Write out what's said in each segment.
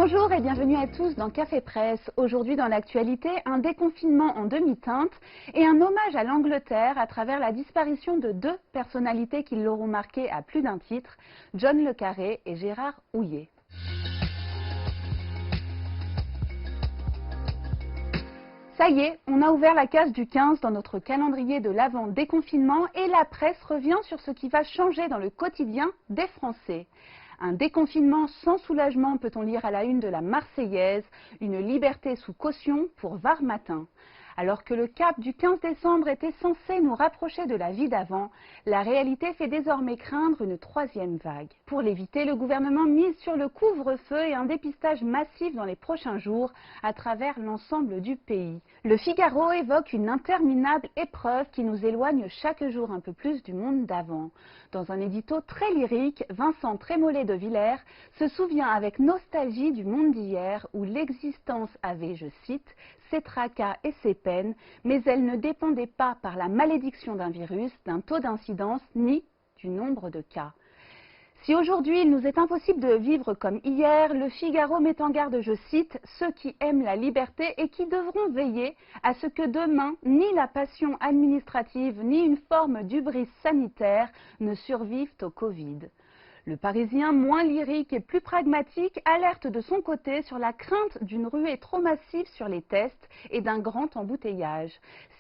Bonjour et bienvenue à tous dans Café Presse. Aujourd'hui dans l'actualité, un déconfinement en demi-teinte et un hommage à l'Angleterre à travers la disparition de deux personnalités qui l'auront marqué à plus d'un titre, John Le Carré et Gérard Houllier. Ça y est, on a ouvert la case du 15 dans notre calendrier de l'avant déconfinement et la presse revient sur ce qui va changer dans le quotidien des Français. Un déconfinement sans soulagement, peut-on lire à la une de la Marseillaise, une liberté sous caution pour Var Matin. Alors que le cap du 15 décembre était censé nous rapprocher de la vie d'avant, la réalité fait désormais craindre une troisième vague. Pour l'éviter, le gouvernement mise sur le couvre-feu et un dépistage massif dans les prochains jours à travers l'ensemble du pays. Le Figaro évoque une interminable épreuve qui nous éloigne chaque jour un peu plus du monde d'avant. Dans un édito très lyrique, Vincent Trémollet de Villers se souvient avec nostalgie du monde d'hier où l'existence avait, je cite, ses tracas et ses peines, mais elle ne dépendait pas par la malédiction d'un virus, d'un taux d'incidence, ni du nombre de cas. Si aujourd'hui il nous est impossible de vivre comme hier, le Figaro met en garde, je cite, ceux qui aiment la liberté et qui devront veiller à ce que demain, ni la passion administrative, ni une forme d'hubris sanitaire ne survivent au Covid. Le Parisien, moins lyrique et plus pragmatique, alerte de son côté sur la crainte d'une ruée trop massive sur les tests et d'un grand embouteillage.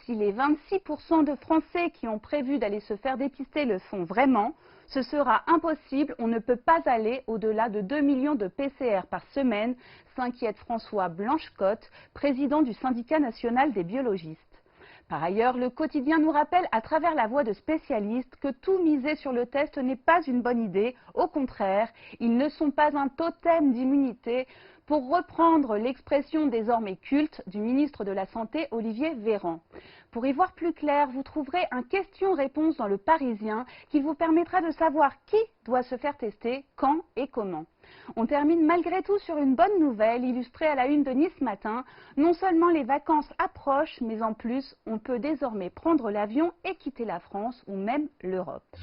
Si les 26% de Français qui ont prévu d'aller se faire dépister le font vraiment, ce sera impossible, on ne peut pas aller au-delà de 2 millions de PCR par semaine, s'inquiète François Blanchecotte, président du syndicat national des biologistes. Par ailleurs, le quotidien nous rappelle à travers la voix de spécialistes que tout miser sur le test n'est pas une bonne idée. Au contraire, ils ne sont pas un totem d'immunité, pour reprendre l'expression désormais culte du ministre de la Santé Olivier Véran. Pour y voir plus clair, vous trouverez un question-réponse dans le Parisien qui vous permettra de savoir qui doit se faire tester, quand et comment. On termine malgré tout sur une bonne nouvelle illustrée à la une de Nice Matin. Non seulement les vacances approchent, mais en plus, on peut désormais prendre l'avion et quitter la France ou même l'Europe.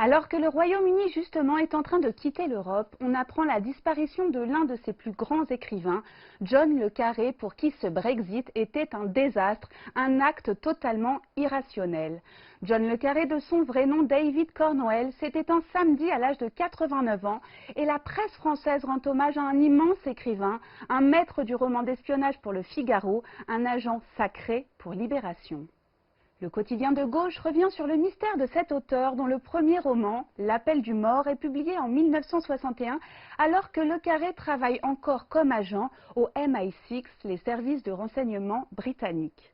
Alors que le Royaume-Uni justement est en train de quitter l'Europe, on apprend la disparition de l'un de ses plus grands écrivains, John Le Carré, pour qui ce Brexit était un désastre, un acte totalement irrationnel. John Le Carré, de son vrai nom David Cornwell, s'est éteint samedi à l'âge de 89 ans et la presse française rend hommage à un immense écrivain, un maître du roman d'espionnage pour le Figaro, un agent sacré pour Libération. Le quotidien de gauche revient sur le mystère de cet auteur dont le premier roman, L'Appel du mort, est publié en 1961 alors que Le Carré travaille encore comme agent au MI6, les services de renseignement britanniques.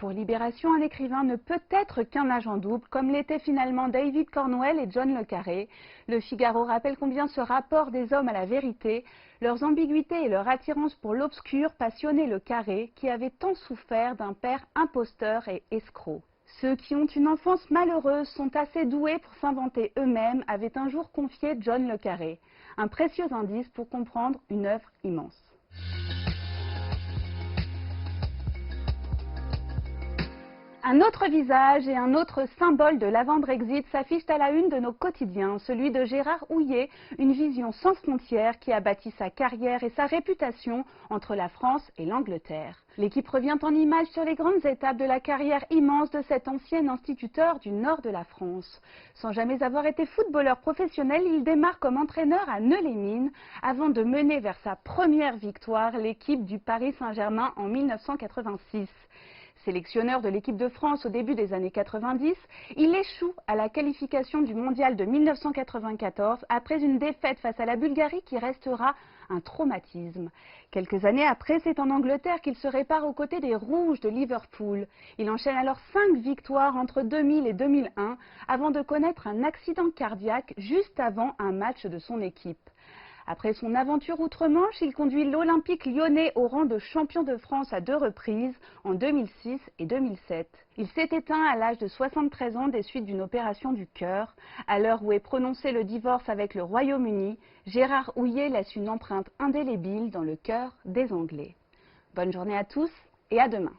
Pour Libération, un écrivain ne peut être qu'un agent double, comme l'étaient finalement David Cornwell et John Le Carré. Le Figaro rappelle combien ce rapport des hommes à la vérité, leurs ambiguïtés et leur attirance pour l'obscur passionnaient Le Carré, qui avait tant souffert d'un père imposteur et escroc. Ceux qui ont une enfance malheureuse sont assez doués pour s'inventer eux-mêmes, avait un jour confié John Le Carré. Un précieux indice pour comprendre une œuvre immense. Un autre visage et un autre symbole de l'avant-Brexit s'affichent à la une de nos quotidiens, celui de Gérard Houllier, une vision sans frontières qui a bâti sa carrière et sa réputation entre la France et l'Angleterre. L'équipe revient en images sur les grandes étapes de la carrière immense de cet ancien instituteur du nord de la France. Sans jamais avoir été footballeur professionnel, il démarre comme entraîneur à Neux-les-Mines avant de mener vers sa première victoire l'équipe du Paris Saint-Germain en 1986. Sélectionneur de l'équipe de France au début des années 90, il échoue à la qualification du mondial de 1994 après une défaite face à la Bulgarie qui restera un traumatisme. Quelques années après, c'est en Angleterre qu'il se répare aux côtés des Rouges de Liverpool. Il enchaîne alors 5 victoires entre 2000 et 2001 avant de connaître un accident cardiaque juste avant un match de son équipe. Après son aventure outre-Manche, il conduit l'Olympique lyonnais au rang de champion de France à 2 reprises, en 2006 et 2007. Il s'est éteint à l'âge de 73 ans des suites d'une opération du cœur. À l'heure où est prononcé le divorce avec le Royaume-Uni, Gérard Houllier laisse une empreinte indélébile dans le cœur des Anglais. Bonne journée à tous et à demain.